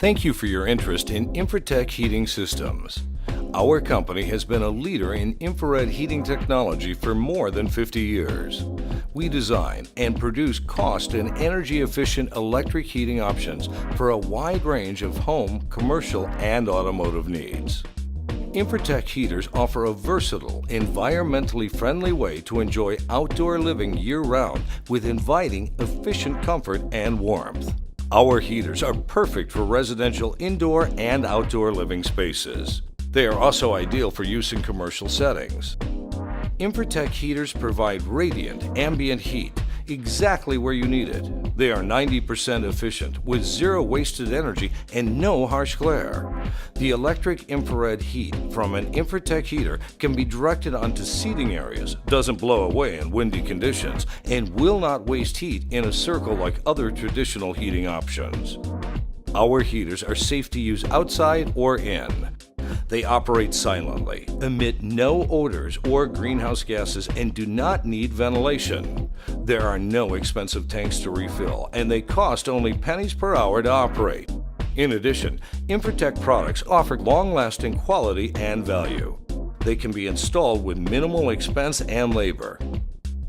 Thank you for your interest in Infratech heating systems. Our company has been a leader in infrared heating technology for more than 50 years. We design and produce cost and energy-efficient electric heating options for a wide range of home, commercial, and automotive needs. Infratech heaters offer a versatile, environmentally friendly way to enjoy outdoor living year-round with inviting, efficient comfort and warmth. Our heaters are perfect for residential indoor and outdoor living spaces. They are also ideal for use in commercial settings. Infratech heaters provide radiant ambient heat exactly where you need it. They are 90% efficient with zero wasted energy and no harsh glare. The electric infrared heat from an Infratech heater can be directed onto seating areas, doesn't blow away in windy conditions, and will not waste heat in a circle like other traditional heating options. Our heaters are safe to use outside or in. They operate silently, emit no odors or greenhouse gases, and do not need ventilation. There are no expensive tanks to refill, and they cost only pennies per hour to operate. In addition, Infratech products offer long-lasting quality and value. They can be installed with minimal expense and labor.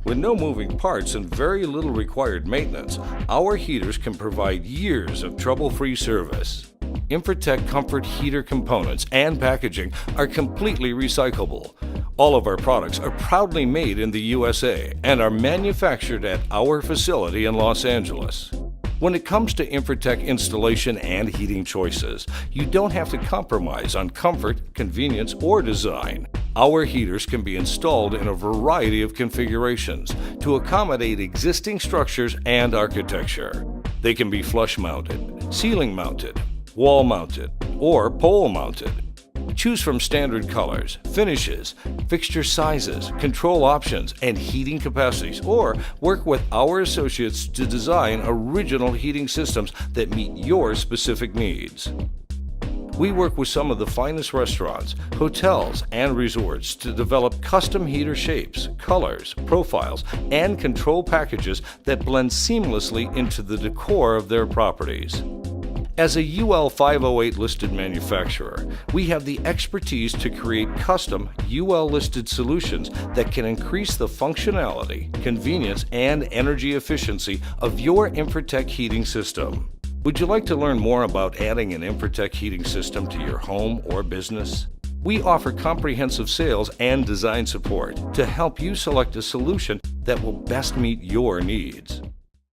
With no moving parts and very little required maintenance, our heaters can provide years of trouble-free service. Infratech comfort heater components and packaging are completely recyclable. All of our products are proudly made in the USA and are manufactured at our facility in Los Angeles. When it comes to Infratech installation and heating choices, you don't have to compromise on comfort, convenience, or design. Our heaters can be installed in a variety of configurations to accommodate existing structures and architecture. They can be flush-mounted, ceiling-mounted, wall-mounted, or pole-mounted. Choose from standard colors, finishes, fixture sizes, control options, and heating capacities, or work with our associates to design original heating systems that meet your specific needs. We work with some of the finest restaurants, hotels, and resorts to develop custom heater shapes, colors, profiles, and control packages that blend seamlessly into the decor of their properties. As a UL 508 listed manufacturer, we have the expertise to create custom UL listed solutions that can increase the functionality, convenience, and energy efficiency of your Infratech heating system. Would you like to learn more about adding an Infratech heating system to your home or business? We offer comprehensive sales and design support to help you select a solution that will best meet your needs.